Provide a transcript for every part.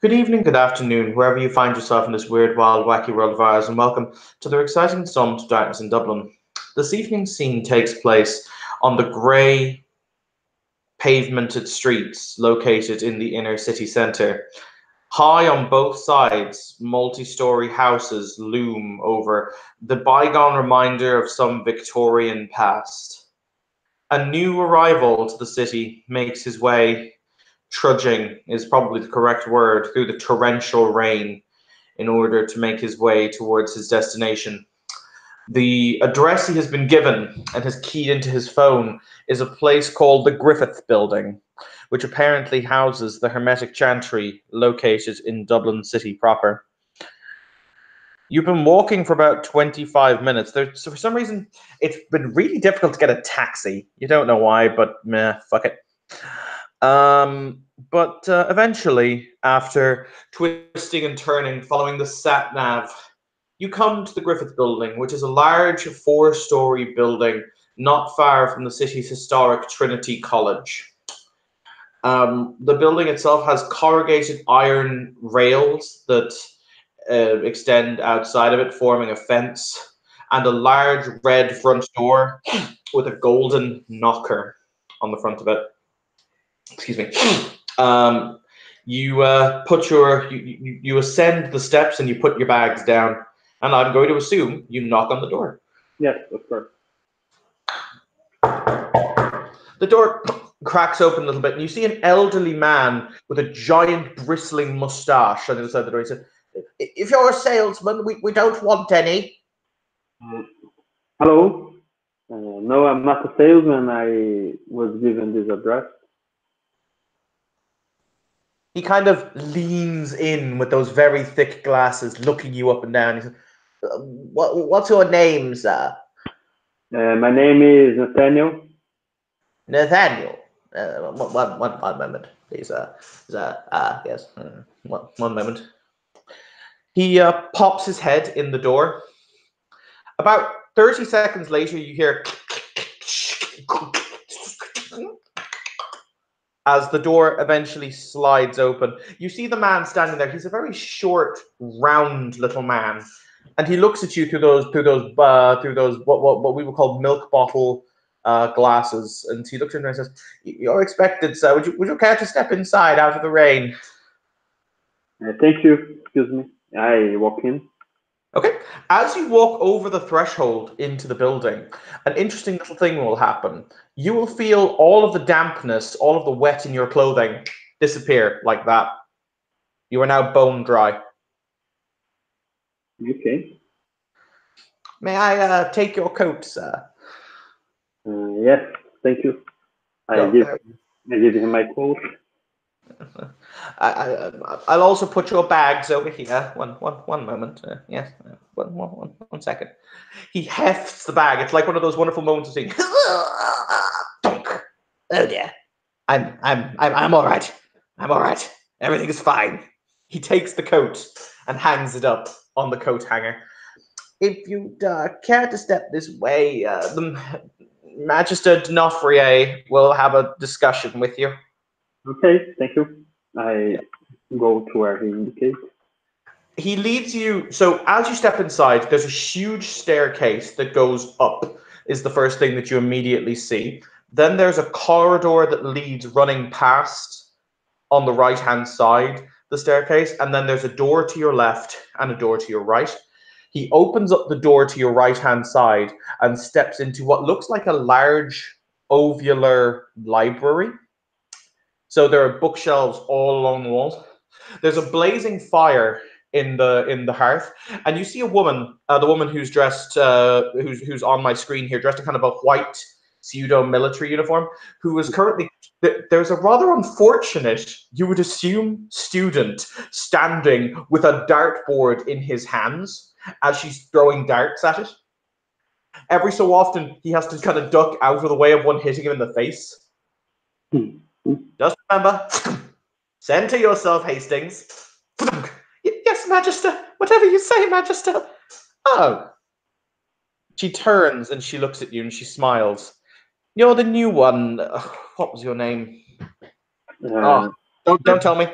Good evening, good afternoon, wherever you find yourself in this weird, wild, wacky world of ours, and welcome to the exciting Summit of Darkness in Dublin. This evening's scene takes place on the grey, pavemented streets located in the inner city centre. High on both sides, multi-story houses loom over the bygone reminder of some Victorian past. A new arrival to the city makes his way, trudging is probably the correct word, through the torrential rain in order to make his way towards his destination. The address he has been given and has keyed into his phone is a place called the Griffith Building, which apparently houses the Hermetic Chantry located in Dublin City proper. You've been walking for about 25 minutes. So for some reason, it's been really difficult to get a taxi. You don't know why, but meh, fuck it. But eventually, after twisting and turning, following the sat nav, you come to the Griffith Building, which is a large four-story building not far from the city's historic Trinity College. The building itself has corrugated iron rails that extend outside of it, forming a fence, and a large red front door with a golden knocker on the front of it. Excuse me. You you ascend the steps and you put your bags down, and I'm going to assume you knock on the door. Yes, of course. The door cracks open a little bit, and you see an elderly man with a giant bristling mustache on the other side of the door. He said, "If you're a salesman, we don't want any." Hello. No, I'm not a salesman. I was given this address. He kind of leans in with those very thick glasses, looking you up and down. He says, "What's your name, sir?" My name is Nathaniel. Nathaniel. One moment, please. Yes. One moment. He pops his head in the door. About 30 seconds later, you hear as the door eventually slides open. You see the man standing there. He's a very short, round little man, and he looks at you through those what we would call milk bottle glasses. And he looks at you and says, "You're expected, sir. Would you care to step inside out of the rain?" Thank you. Excuse me. I walk in. Okay. As you walk over the threshold into the building, an interesting little thing will happen. You will feel all of the dampness, all of the wet in your clothing disappear like that. You are now bone dry. Okay. May I take your coat, sir? Yes, thank you. I give him my coat. I'll also put your bags over here. One moment. Yes, one second. He hefts the bag. It's like one of those wonderful moments of seeing. Oh dear. I'm all right. I'm all right. Everything is fine. He takes the coat and hangs it up on the coat hanger. If you'd care to step this way, the Magister D'Onofrier will have a discussion with you. Okay, thank you. I go to where he indicates. He leads you. So as you step inside, there's a huge staircase that goes up, is the first thing that you immediately see. Then there's a corridor that leads running past on the right-hand side, the staircase. And then there's a door to your left and a door to your right. He opens up the door to your right-hand side and steps into what looks like a large ovular library. So there are bookshelves all along the walls. There's a blazing fire in the hearth, and you see a woman, the woman who's dressed, who's on my screen here, dressed in kind of a white pseudo military uniform, who is currently. There's a rather unfortunate, you would assume, student standing with a dartboard in his hands as she's throwing darts at it. Every so often, he has to kind of duck out of the way of one hitting him in the face. Just remember, center yourself, Hastings. Yes, Magister. Whatever you say, Magister. Oh. She turns and she looks at you and she smiles. You're the new one. What was your name? Don't tell me.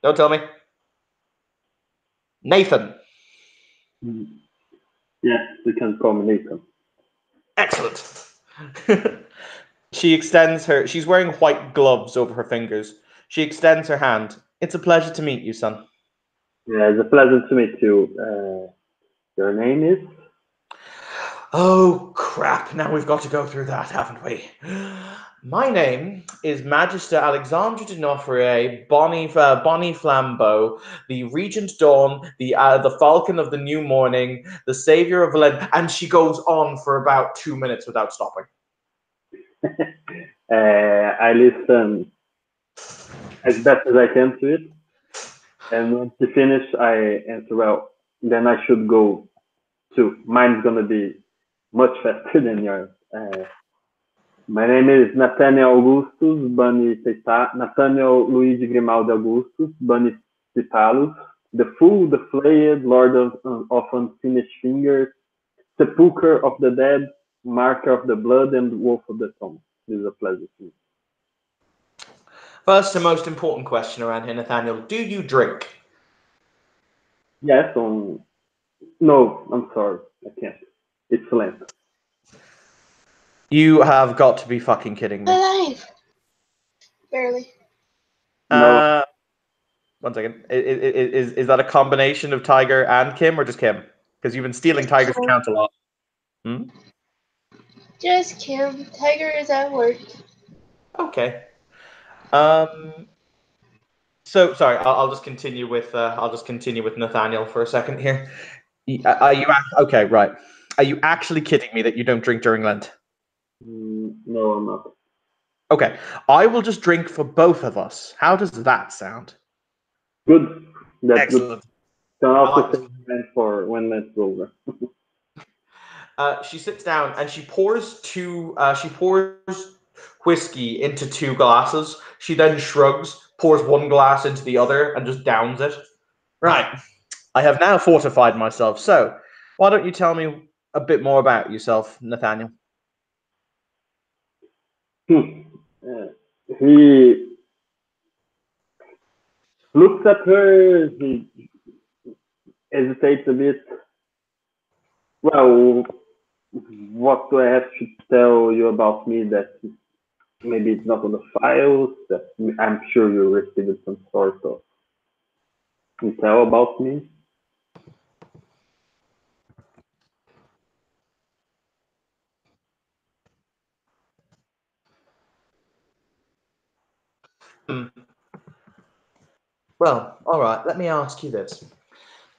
Don't tell me. Nathan. Yes, you can call me Nathan. Excellent. She extends her. She's wearing white gloves over her fingers. She extends her hand. It's a pleasure to meet you, son. Yeah, it's a pleasure to meet you. Your name is? Oh, crap. Now we've got to go through that, haven't we? My name is Magister Alexandre de Noffrier Bonnie Flambeau, the Regent Dawn, the Falcon of the New Morning, the Savior of Valen. And she goes on for about 2 minutes without stopping. I listen as best as I can to it. And when she finishes, I answer, well, then I should go too. Mine's going to be much faster than yours. My name is Nathaniel Augustus Bunny Nathaniel Luigi Grimaldi Augustus Bunny Citalus, the Fool, the Flayed, Lord of Unfinished Fingers, Sepulchre of the Dead, Marker of the Blood, and Wolf of the Tomb. This is a pleasure to me. First and most important question around here, Nathaniel. Do you drink? Yes, no, I'm sorry. I can't. It's Lent. You have got to be fucking kidding me. Alive. Barely. No. One second. Is that a combination of Tiger and Kim, or just Kim? Because you've been stealing Tiger's account a lot. Hmm? Just Kim. Tiger is at work. Okay. So sorry, I'll just continue with Nathaniel for a second here. Are you okay? Right. Are you actually kidding me that you don't drink during Lent? No, I'm not. Okay, I will just drink for both of us. How does that sound? Good. That's excellent. Good. Can also say for when Lent's over. She sits down and she pours whiskey into 2 glasses. She then shrugs, pours 1 glass into the other, and just downs it. Right. I have now fortified myself. So, why don't you tell me a bit more about yourself, Nathaniel? He looks at her. He hesitates a bit. Well, what do I have to tell you about me that maybe it's not on the files? That I'm sure you received some sort of intel about me. Well, all right. Let me ask you this.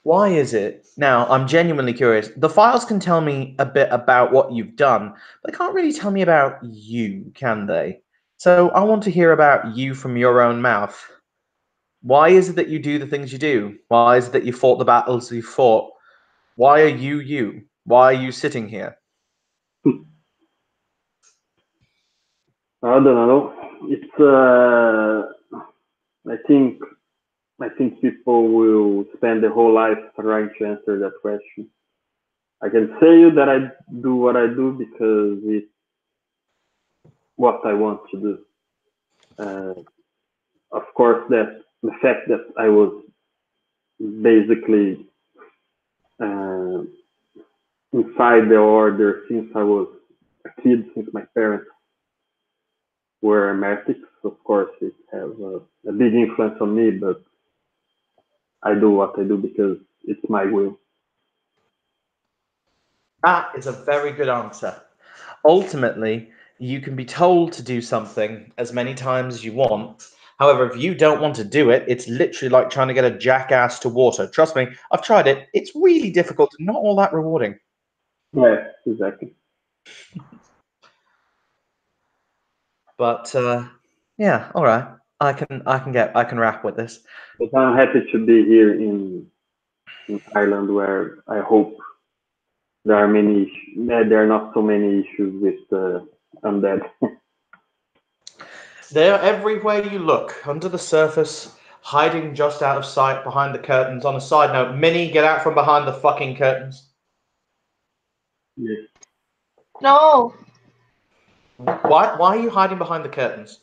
Why is it? Now, I'm genuinely curious. The files can tell me a bit about what you've done, but they can't really tell me about you, can they? So I want to hear about you from your own mouth. Why is it that you do the things you do? Why is it that you fought the battles you fought? Why are you you? Why are you sitting here? I don't know. It's I think people will spend their whole life trying to answer that question. I can say you that I do what I do because it's what I want to do. Of course, that the fact that I was basically inside the order since I was a kid, since my parents were hermetics. Of course, it has a big influence on me, but I do what I do because it's my will. That is a very good answer. Ultimately, you can be told to do something as many times as you want. However, if you don't want to do it, it's literally like trying to get a jackass to water. Trust me, I've tried it. It's really difficult and not all that rewarding. Yeah, exactly. But yeah, all right. I can rap with this. But I'm happy to be here in Ireland, where I hope there are not so many issues with undead. They're everywhere you look, under the surface, hiding just out of sight behind the curtains. On a side note, Minnie, get out from behind the fucking curtains. Yes. No. Why are you hiding behind the curtains?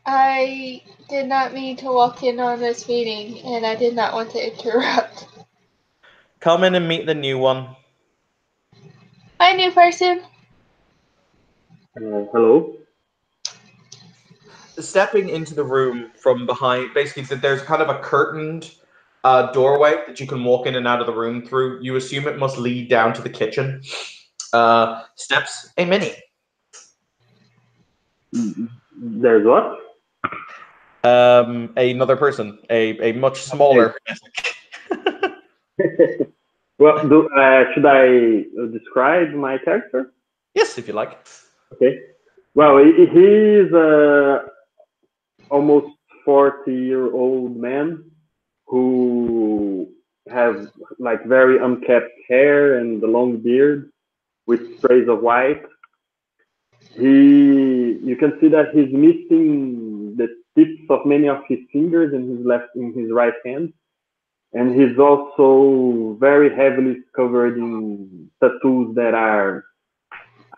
I did not mean to walk in on this meeting, and I did not want to interrupt. Come in and meet the new one. Hi, new person. Hello. Stepping into the room from behind, basically, there's kind of a curtained doorway that you can walk in and out of the room through. You assume it must lead down to the kitchen. Steps a Minnie. There's what? Another person, a much smaller. Well, should I describe my character? Yes, if you like. Okay. Well, he's almost 40-year-old man who has like very unkempt hair and a long beard with sprays of white. You can see that he's missing the tips of many of his fingers in his right hand, and he's also very heavily covered in tattoos that are,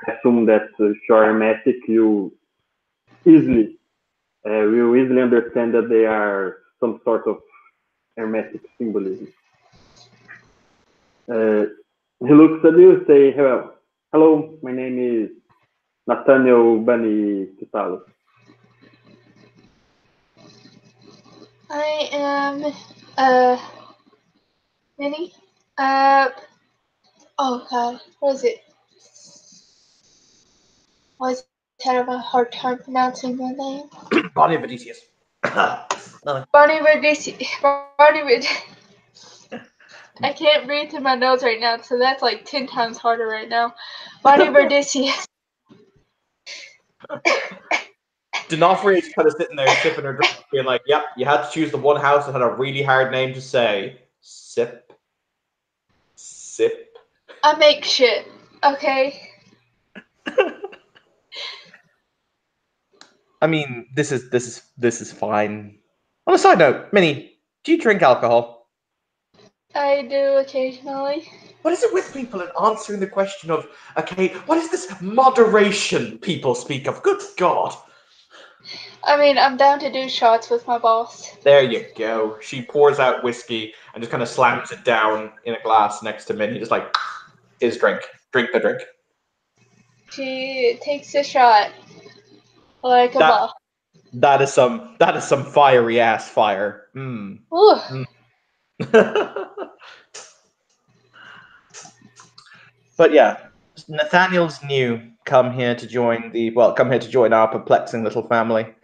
I assume that if you're hermetic, you easily will easily understand that they are some sort of hermetic symbolism. He looks at you and say, hello, my name is Nathaniel Bani Kitalos. I am Minnie. Oh God, what is it? I always had a hard time pronouncing my name. Bonnie Vedicius. Bonnie Verdici. I can't breathe through my nose right now, so that's like 10 times harder right now. Bonnie Verdicius. D'Onofrio's kind of sitting there sipping her drink, being like, yep, you had to choose the one house that had a really hard name to say. Sip. Sip. I make shit, okay? I mean, this is fine. On a side note, Minnie, do you drink alcohol? I do occasionally. What is it with people and answering the question of, okay, what is this moderation people speak of? Good God. I mean, I'm down to do shots with my boss. There you go. She pours out whiskey and just kind of slams it down in a glass next to Minnie, just like, his drink. Drink the drink. She takes a shot like a boss. That is some fiery ass fire. Mm. Ooh. But yeah, Nathaniel's new. Come here to join our perplexing little family.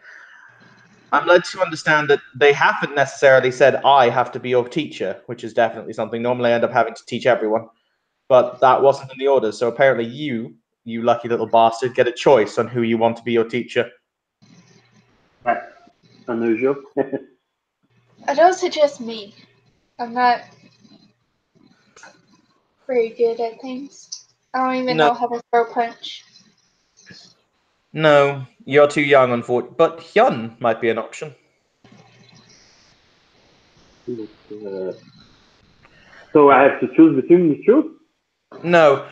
I'm led to understand that they haven't necessarily said I have to be your teacher, which is definitely something. Normally I end up having to teach everyone, but that wasn't in the orders. So apparently you lucky little bastard, get a choice on who you want to be your teacher. That's unusual. I don't suggest me. I'm not very good at things. I don't even know how to throw punch. No, you're too young, unfortunately. But Hyun might be an option. So I have to choose between the two? No,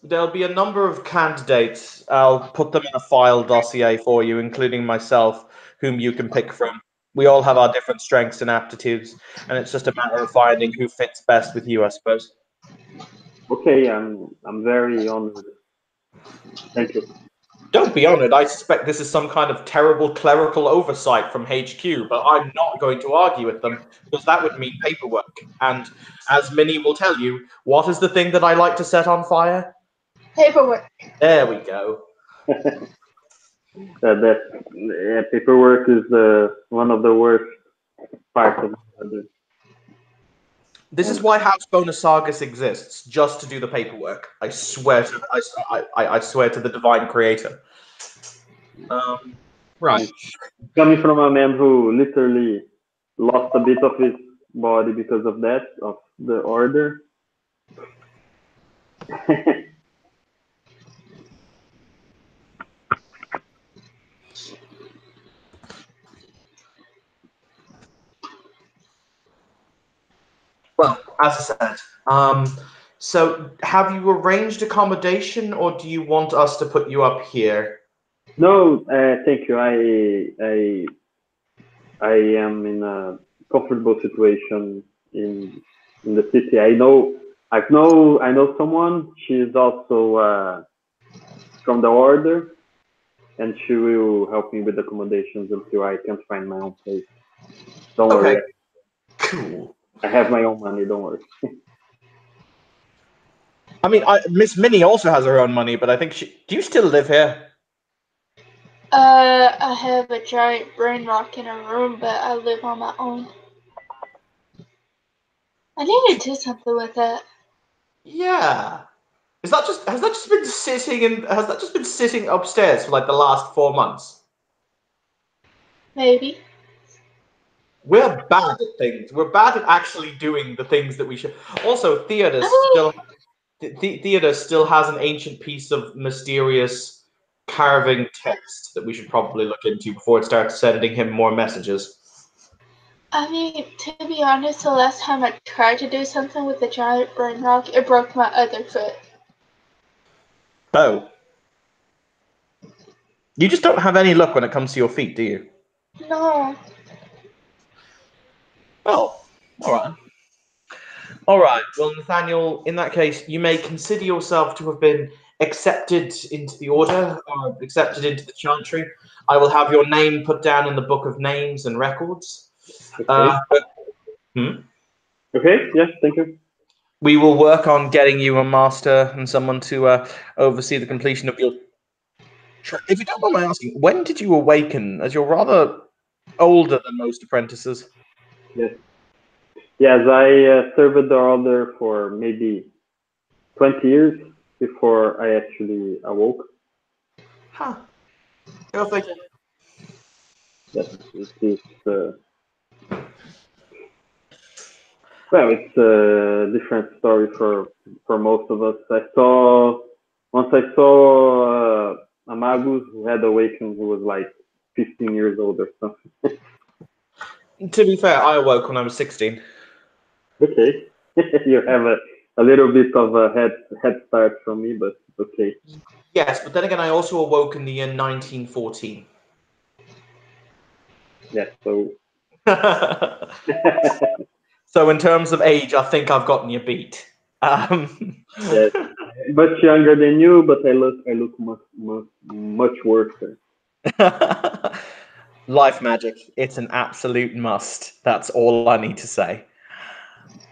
there'll be a number of candidates. I'll put them in a file dossier for you, including myself, whom you can pick from. We all have our different strengths and aptitudes, and it's just a matter of finding who fits best with you, I suppose. Okay, I'm very honored. Thank you. Don't be honored. I suspect this is some kind of terrible clerical oversight from HQ, but I'm not going to argue with them because that would mean paperwork. And as Minnie will tell you, what is the thing that I like to set on fire? Paperwork. There we go. Paperwork is one of the worst parts of it. This is why House Bonasagus exists, just to do the paperwork. I swear to I swear to the divine creator. Right. Coming from a man who literally lost a bit of his body because of that, of the order. Well, as I said, so have you arranged accommodation, or do you want us to put you up here? No, thank you. I am in a comfortable situation in the city. I know I know someone. She's also from the order, and she will help me with accommodations until I can find my own place. Don't Okay, worry, cool. I have my own money. Don't worry. I mean, Miss Minnie also has her own money, but I think she. Do you still live here? I have a giant brain rock in a room, but I live on my own. I need to do something with that. Yeah. Has that just been sitting upstairs for like the last 4 months? Maybe. We're bad at things. We're bad at actually doing the things that we should. Also, Theodos still has an ancient piece of mysterious carving text that we should probably look into before it starts sending him more messages. I mean, to be honest, the last time I tried to do something with the giant brain rock, it broke my other foot. Oh. You just don't have any luck when it comes to your feet, do you? No. Oh, all right. All right. Well, Nathaniel, in that case, you may consider yourself to have been accepted into the order or accepted into the chantry. I will have your name put down in the book of names and records. Okay. Hmm? Okay. Yes. Thank you. We will work on getting you a master and someone to oversee the completion of your. If you don't mind my asking, when did you awaken? As you're rather older than most apprentices. Yes. Yes. I served the order for maybe 20 years before I actually awoke. Huh. You're thinking. Yes. Well, it's a different story for most of us. Once I saw a Magus who had awakened who was like 15 years old or something. To be fair, I awoke when I was 16. Okay. You have a little bit of a head start from me, but okay. Yes, but then again, I also awoke in the year 1914. Yeah, so So in terms of age, I think I've gotten you beat. yes, much younger than you, but I look much worse. Life magic. It's an absolute must. That's all I need to say.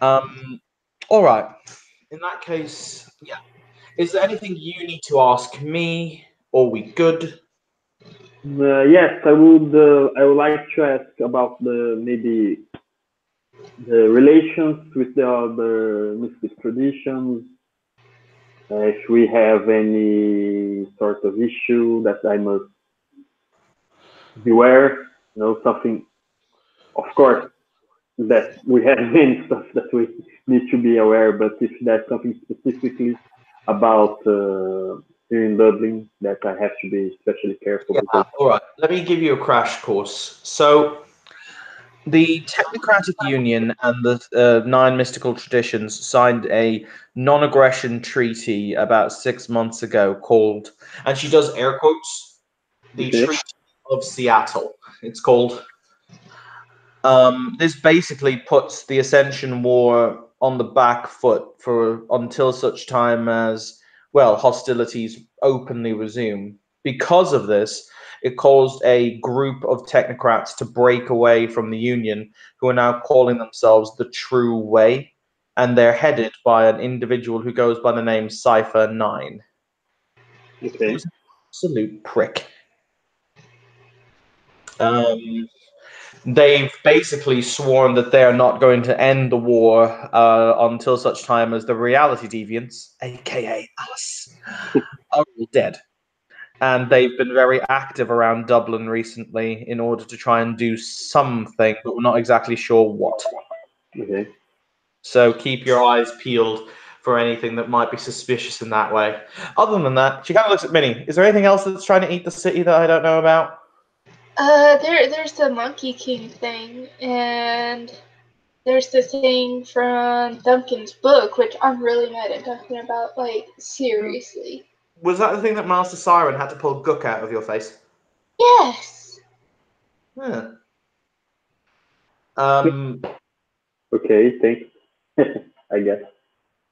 All right. In that case, yeah. Is there anything you need to ask me? Or we good? Yes, I would. I would like to ask about the maybe the relations with the other mystic traditions. If we have any sort of issue that I must beware, something. Of course, that we have many stuff that we need to be aware. But if there's something specifically about here in Dublin that I have to be especially careful Yeah, because. all right. Let me give you a crash course. So, the Technocratic Union and the Nine Mystical Traditions signed a non aggression treaty about 6 months ago called, and she does air quotes, the Okay. Treaty of Seattle. It's called. This basically puts the Ascension War on the back foot for until such time as, well, hostilities openly resume. Because of this, it caused a group of technocrats to break away from the Union, who are now calling themselves the True Way, and they're headed by an individual who goes by the name Cypher 9. Okay. Who's an absolute prick. They've basically sworn that they are not going to end the war until such time as the reality deviants, aka us, are all dead. And they've been very active around Dublin recently in order to try and do something, but we're not exactly sure what. Okay. So keep your eyes peeled for anything that might be suspicious in that way. Other than that, she kind of looks at Minnie. Is there anything else that's trying to eat the city that I don't know about? There's the Monkey King thing, and there's the thing from Duncan's book, which I'm really mad at Duncan about, like, seriously. Was that the thing that Master Siren had to pull Gook out of your face? Yes! Yeah. Okay. Thanks. I guess.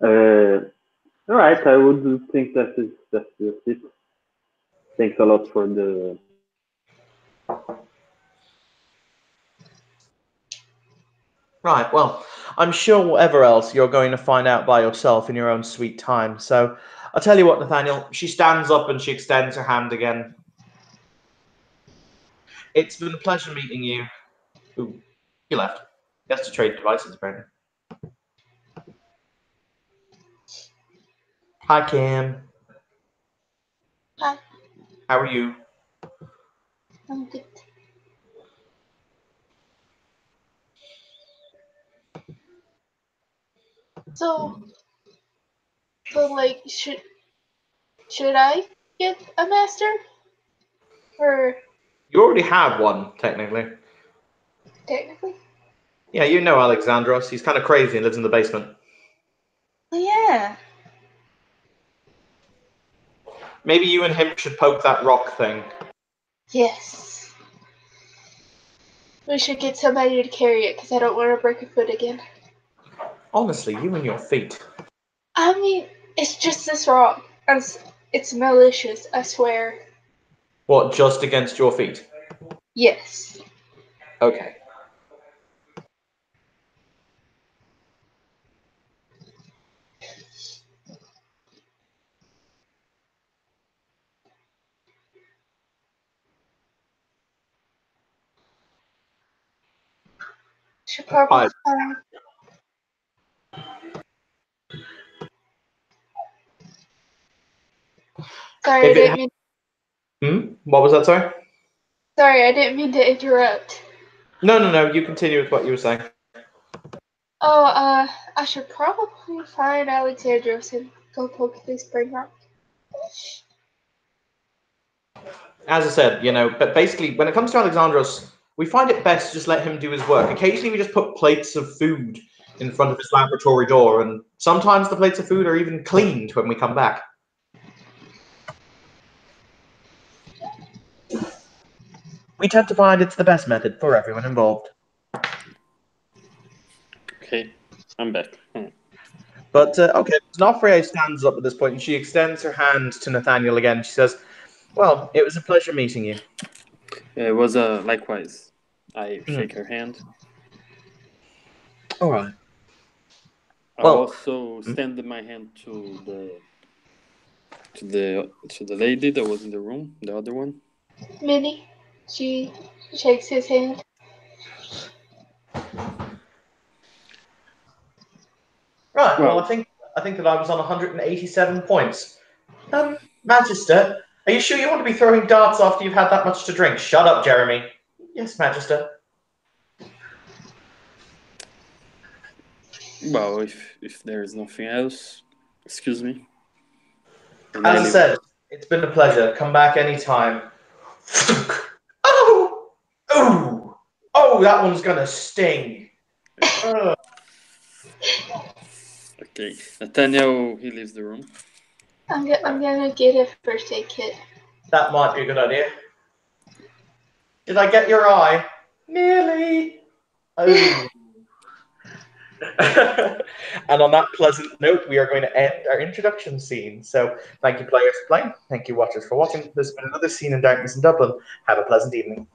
All right, I would think that's it. Thanks a lot for the. Right, well, I'm sure whatever else you're going to find out by yourself in your own sweet time. So I'll tell you what, Nathaniel, she stands up and she extends her hand again. It's been a pleasure meeting you. Ooh, he left. He has to trade devices, apparently. Hi, Kim. Hi, How are you? I'm good. So, like, should I get a master? Or You already have one, technically. technically? Yeah, you know Alexandros. He's kind of crazy and lives in the basement. Oh, yeah. Maybe you and him should poke that rock thing. Yes. We should get somebody to carry it because I don't want to break a foot again. Honestly, you and your feet. I mean, it's just this rock. It's malicious, I swear. What, just against your feet? Yes. Okay. Should probably. Sorry, I If it didn't mean. What was that, sorry? Sorry, I didn't mean to interrupt. No. You continue with what you were saying. Oh, I should probably find Alexandros and go poke this brain rock. As I said, but basically, when it comes to Alexandros, we find it best to just let him do his work. Occasionally, we just put plates of food in front of his laboratory door, and sometimes the plates of food are even cleaned when we come back. We tend to find it's the best method for everyone involved. Okay, I'm back. But, okay, Nofre stands up at this point, and she extends her hand to Nathaniel again. She says, well, it was a pleasure meeting you. It was likewise. I shake her hand. All right. I Well, also extended my hand to the lady that was in the room, the other one. Minnie, she shakes his hand. Right. Well, I think that I was on 187 points. Magister, are you sure you want to be throwing darts after you've had that much to drink? Shut up, Jeremy. Yes, Magister. Well, if there is nothing else, excuse me. As I said, it's been a pleasure. Come back anytime. Oh! Oh! Oh, that one's gonna sting. Okay, Nathaniel, he leaves the room. I'm gonna get a first aid kit. That might be a good idea. Did I get your eye? Nearly. Oh. And on that pleasant note, we are going to end our introduction scene. So thank you, players, for playing. Thank you, watchers, for watching. There's been another scene in Darkness in Dublin. Have a pleasant evening.